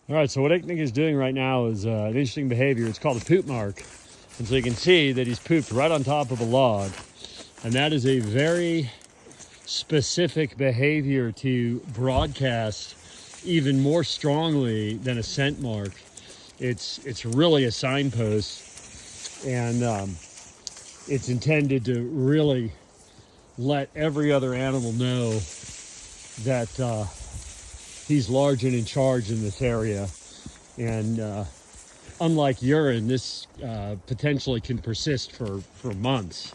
All right, so what Icknick is doing right now is an interesting behavior. It's called a poop mark. And so you can see that he's pooped right on top of a log. And that is a very specific behavior to broadcast even more strongly than a scent mark. It's really a signpost, and it's intended to really let every other animal know that he's large and in charge in this area. And unlike urine, this potentially can persist for months.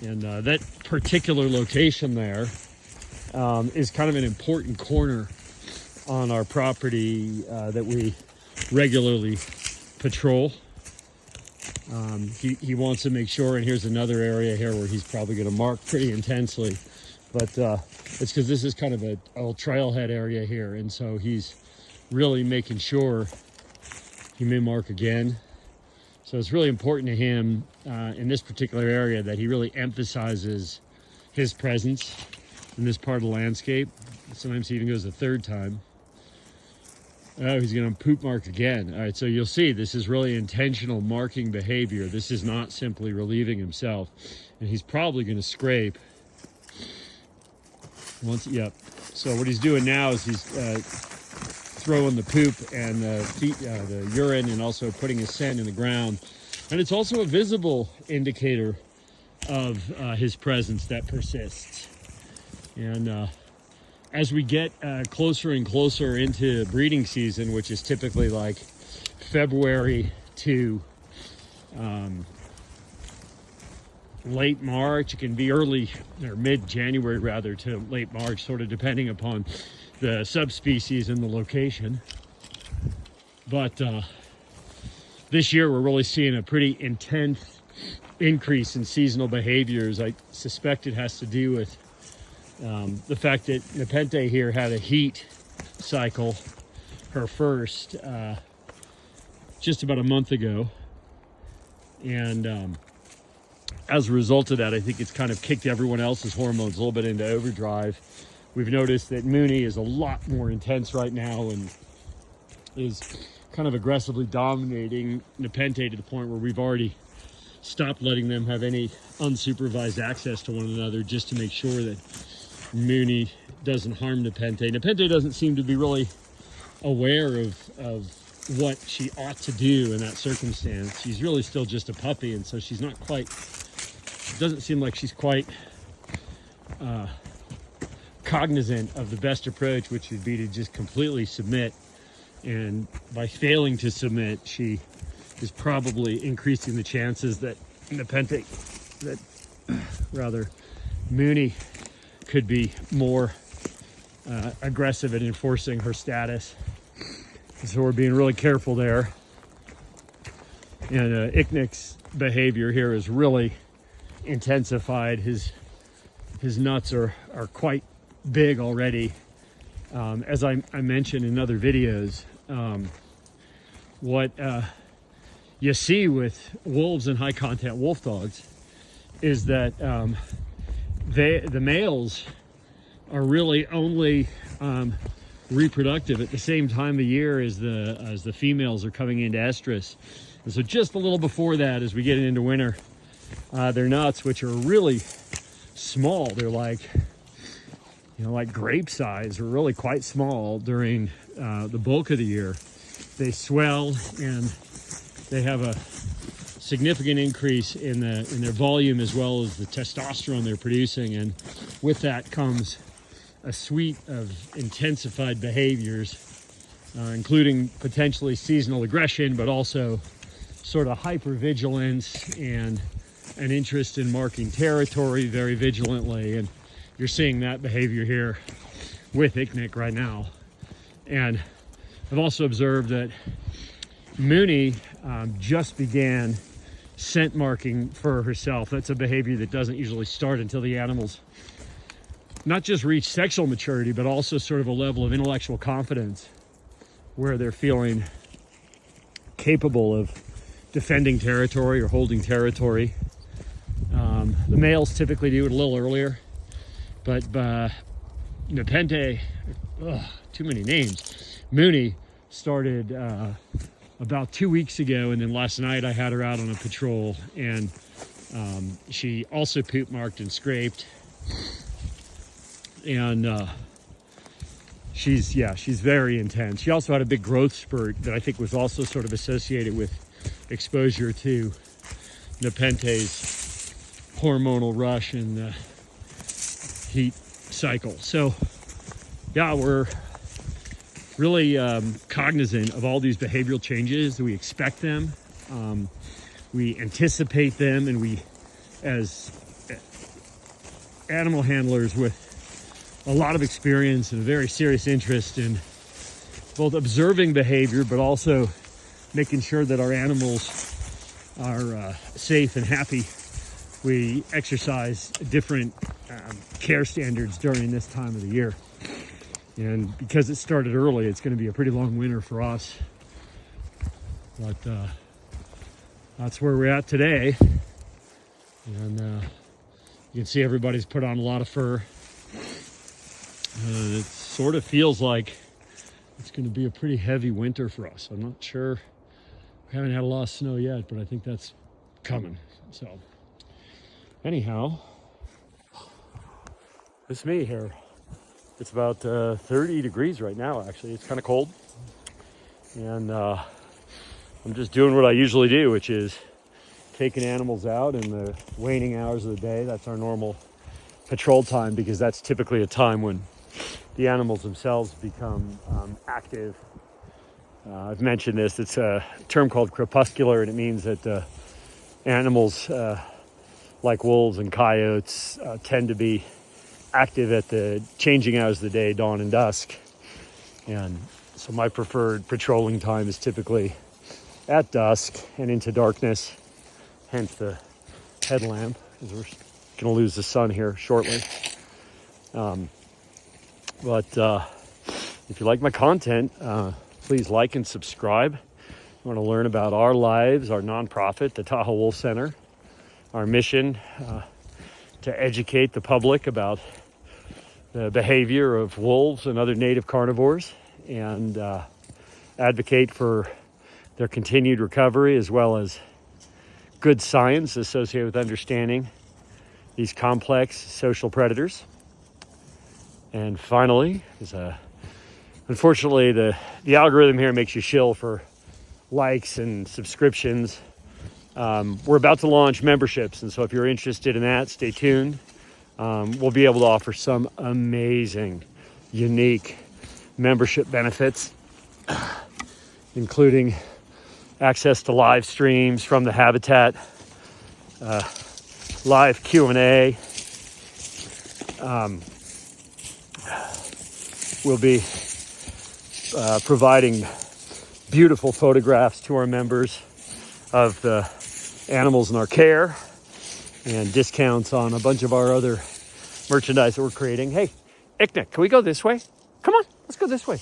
And that particular location there is kind of an important corner on our property that we regularly patrol. He wants to make sure, and here's another area here where he's probably going to mark pretty intensely. But it's because this is kind of a trailhead area here, and so he's really making sure he may mark again. So it's really important to him in this particular area that he really emphasizes his presence in this part of the landscape. Sometimes he even goes a third time. Oh, he's going to poop mark again. All right, so you'll see this is really intentional marking behavior. This is not simply relieving himself. And he's probably going to scrape. Yep. So what he's doing now is he's throwing the poop and the urine, and also putting his scent in the ground. And it's also a visible indicator of his presence that persists. And as we get closer and closer into breeding season, which is typically like February to late March, it can be early or mid-January rather to late March, sort of depending upon the subspecies and the location. But this year we're really seeing a pretty intense increase in seasonal behaviors. I suspect it has to do with the fact that Nepenthe here had a heat cycle, her first, just about a month ago. And as a result of that, I think it's kind of kicked everyone else's hormones a little bit into overdrive. We've noticed that Mooney is a lot more intense right now and is kind of aggressively dominating Nepenthe to the point where we've already stopped letting them have any unsupervised access to one another, just to make sure that Mooney doesn't harm Nepenthe. Nepenthe doesn't seem to be really aware of what she ought to do in that circumstance. She's really still just a puppy, and so she's not quite, it doesn't seem like she's quite cognizant of the best approach, which would be to just completely submit. And by failing to submit, she is probably increasing the chances that Mooney could be more aggressive at enforcing her status. So we're being really careful there. And Icknick's behavior here is really intensified. His nuts are quite big already. As I mentioned in other videos, what you see with wolves and high content wolf dogs is that the males are really only reproductive at the same time of year as the females are coming into estrus. And so just a little before that, as we get into winter, their nuts, which are really small, they're like grape size, are really quite small during the bulk of the year. They swell and they have a significant increase in their volume, as well as the testosterone they're producing. And with that comes a suite of intensified behaviors, including potentially seasonal aggression, but also sort of hypervigilance and an interest in marking territory very vigilantly. And you're seeing that behavior here with Icknick right now. And I've also observed that Mooney just began scent marking for herself. That's a behavior that doesn't usually start until the animals not just reach sexual maturity, but also sort of a level of intellectual confidence where they're feeling capable of defending territory or holding territory. The males typically do it a little earlier, but Nepenthe, too many names. Mooney started about 2 weeks ago, and then last night I had her out on a patrol, and she also poop marked and scraped, and she's very intense. She also had a big growth spurt that I think was also sort of associated with exposure to Nepenthe's hormonal rush and the heat cycle. So yeah, we're really cognizant of all these behavioral changes. We expect them, we anticipate them, and we, as animal handlers with a lot of experience and a very serious interest in both observing behavior but also making sure that our animals are safe and happy, we exercise different care standards during this time of the year. And because it started early, it's going to be a pretty long winter for us. But that's where we're at today. And you can see everybody's put on a lot of fur. It sort of feels like it's going to be a pretty heavy winter for us. I'm not sure. We haven't had a lot of snow yet, but I think that's coming. So anyhow, it's me here. It's about 30 degrees right now, actually. It's kind of cold. And I'm just doing what I usually do, which is taking animals out in the waning hours of the day. That's our normal patrol time, because that's typically a time when the animals themselves become active. I've mentioned this. It's a term called crepuscular, and it means that animals like wolves and coyotes tend to be active at the changing hours of the day, dawn and dusk. And so my preferred patrolling time is typically at dusk and into darkness, hence the headlamp, because we're going to lose the sun here shortly. But if you like my content, please like and subscribe. You want to learn about our lives, our nonprofit, the Tahoe Wolf Center, our mission to educate the public about the behavior of wolves and other native carnivores, and advocate for their continued recovery, as well as good science associated with understanding these complex social predators. And finally, unfortunately, the algorithm here makes you shill for likes and subscriptions. We're about to launch memberships, and so if you're interested in that, stay tuned. We'll be able to offer some amazing, unique membership benefits, including access to live streams from the habitat, live Q&A. We'll be providing beautiful photographs to our members of the animals in our care, and discounts on a bunch of our other merchandise that we're creating. Hey, Icknick, can we go this way? Come on, let's go this way.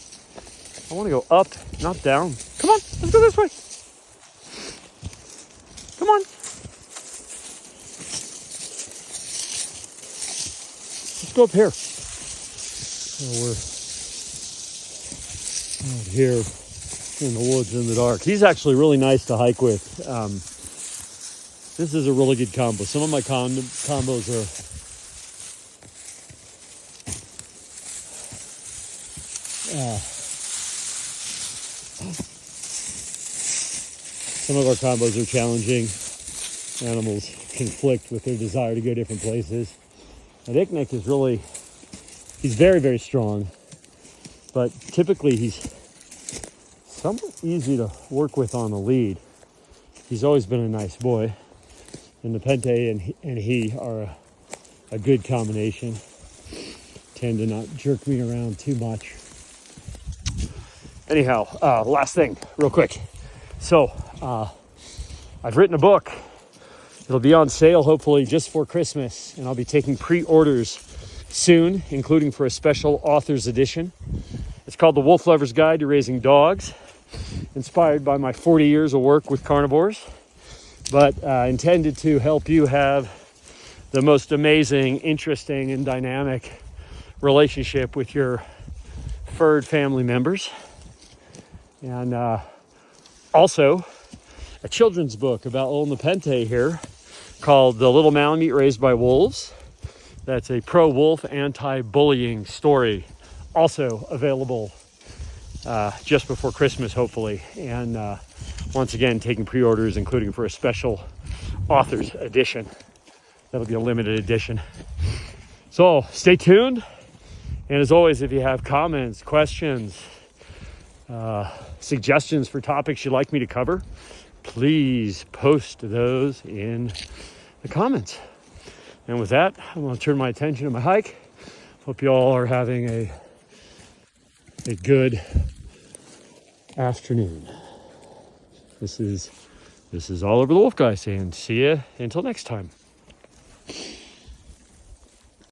I want to go up, not down. Come on, let's go this way. Come on. Let's go up here. So we're out here in the woods in the dark. He's actually really nice to hike with. This is a really good combo. Some of my combos are some of our combos are challenging. Animals conflict with their desire to go different places. And Icknick is he's very, very strong, but typically he's somewhat easy to work with on the lead. He's always been a nice boy. And Nepenthe and he are a good combination. Tend to not jerk me around too much. Anyhow, last thing, real quick. So, I've written a book. It'll be on sale, hopefully, just for Christmas. And I'll be taking pre-orders soon, including for a special author's edition. It's called The Wolf Lover's Guide to Raising Dogs, inspired by my 40 years of work with carnivores, but intended to help you have the most amazing, interesting, and dynamic relationship with your furred family members. And also a children's book about Old Nepenthe here called The Little Malamute Raised by Wolves. That's a pro-wolf, anti-bullying story, also available just before Christmas, hopefully. And once again, taking pre-orders, including for a special author's edition. That'll be a limited edition. So stay tuned. And as always, if you have comments, questions, suggestions for topics you'd like me to cover, please post those in the comments. And with that, I'm going to turn my attention to my hike. Hope you all are having a good afternoon. This is All Over the Wolf Guy saying see ya until next time.